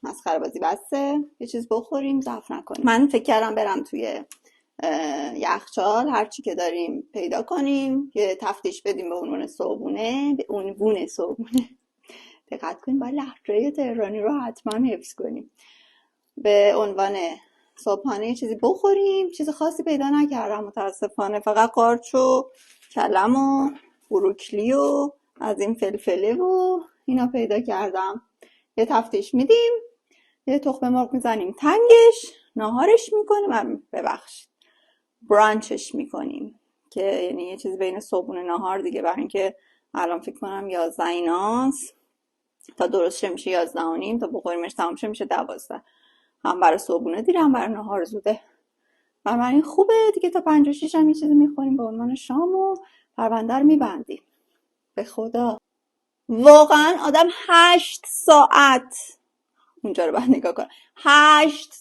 مسخره بازی بسته، یه چیز بخوریم ضعف نکنیم. من فکر کردم برم توی یخچال هرچی که داریم پیدا کنیم، یه تفتیش بدیم به عنوان صبحونه، به عنوان صبحونه. دقت کنیم باید لهجه تهرانی رو حتما حفظ کنیم. به عنوان صبحانه یه چیزی بخوریم. چیز خاصی پیدا نکردم متاسفانه، فقط قارچ و کلم و بروکلی و از این فلفله و اینا پیدا کردم. یه تفتیش میدیم، یه تخم مرغ میزنیم تنگش، ناهارش میکنیم، ببخشید برانچش میکنیم، که یعنی یه چیز بین صبحونه ناهار دیگه، برای اینکه الان فکر کنم 11 ایناست، تا درست شه میشه 11 و نیم، تا بخوریمش تمام شه میشه 12. هم برای صبحونه دیره هم برای ناهار زوده، و من این خوبه دیگه. تا 5 و 6 هم یه چیزی میخوریم به عنوان شام و پرونده رو میبندیم. به خدا واقعا آدم 8 ساعت اونجا رو باید نگاه کنم. 8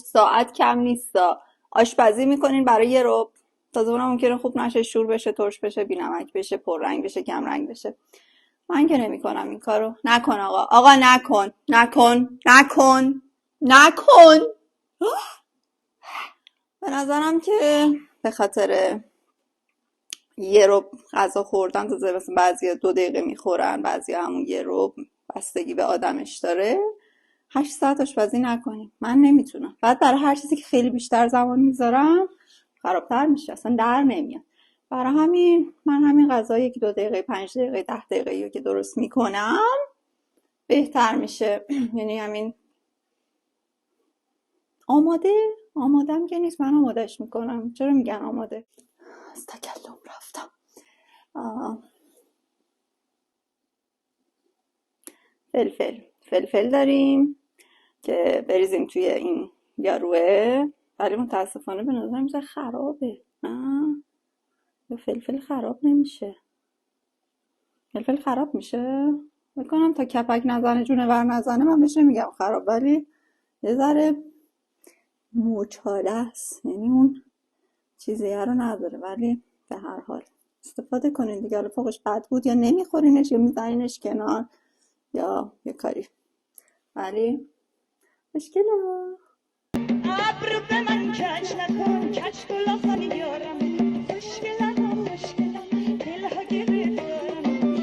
ساعت کم نیستا آشپزی میکنین برای یه رب. تازه اونم ممکنه خوب نشه، شور بشه، ترش بشه، بی‌نمک بشه، پررنگ بشه، کم رنگ بشه. من که نمی کنم این کارو. نکن آقا نکن. به نظرم که به خاطر یه رب غذا خوردن، تازه مثلا بعضی 2 دقیقه میخورن، بعضی همون یه رب، بستگی به آدمش داره. 8 ساعت آشپزی نکنیم، من نمیتونم. بعد برای هر چیزی که خیلی بیشتر زمان میذارم خرابتر میشه، اصلا در نمیاد. برای همین من همین غذایی که 2 دقیقه 5 دقیقه 10 دقیقه که درست میکنم بهتر میشه. یعنی همین آمادم که نیست، من آمادش میکنم. چرا میگن آماده؟ از تکلم رفتم. فلفل داریم که بریزیم توی این یاروه، ولی متاسفانه به نظر میشه خرابه. فلفل خراب نمیشه. فلفل خراب میشه بکنم تا کپک نزنه، جونور نزنه، من بهش نمیگم خراب، ولی یه ذره موچاله است، یعنی اون چیزیه رو نداره. ولی به هر حال استفاده کنین دیگه. حالا فوقش بد بود یا نمیخورینش یا میزنینش کنار یا یه کاری، ولی مشکله. ابر به من کج نکن، کج کلاخانی یارم، خوشگلم دلها گرفتم،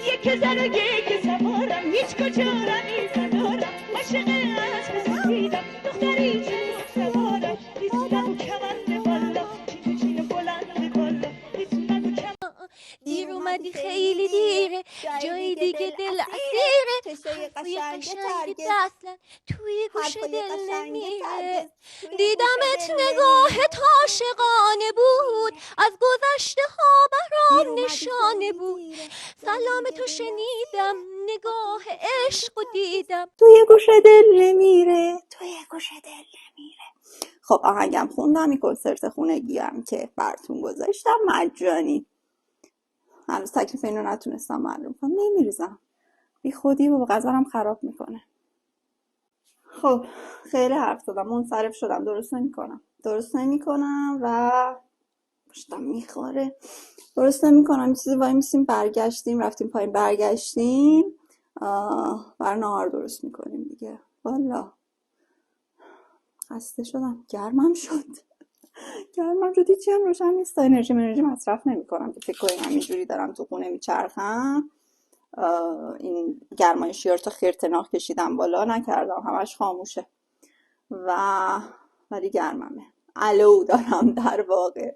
یک زن و یک سوارم، هیچ کجا را نیزدارم، عاشق اسب سفیدم، دختری چون سوارم، ایستم کمند بالا، چین بلند بالا، ایستم کمند. دیر اومدی خیلی دیره، جای دیگه دل اسیره، حرفای قشنگ اصلا توی گوش دل نمیره، دیدمت نگاهت عاشقانه بود، از گذشته ها برام نشانه بود، سلام تو شنیدم، نگاه عشق و دیدم، توی گوش دل نمیره. خب آهنگم خوندم، این کنسرت خونگی هم که براتون گذاشتم مجانی. هنوز تکلیف اینو نتونستم معلوم کنم. نمیریزم بی خودی و غذارم خراب میکنه. خب خیلی حرف زدم، منصرف شدم. درست نمیکنم و پشتم میخوره. درست نمیکنم. چیزی وای میسیم، برگشتیم، رفتیم پایین، برگشتیم برای نهار درست میکنیم دیگه. والا خسته شدم. گرمم شد. هیچی هم روشن نیست. انرژی مصرف نمیکنم که فکر کنم همینجوری دارم تو خونه میچرخم. این گرمایشی تا خرتناک کشیدم بالا، نکردم، همش خاموشه ولی گرممه. الو دارم در واقع.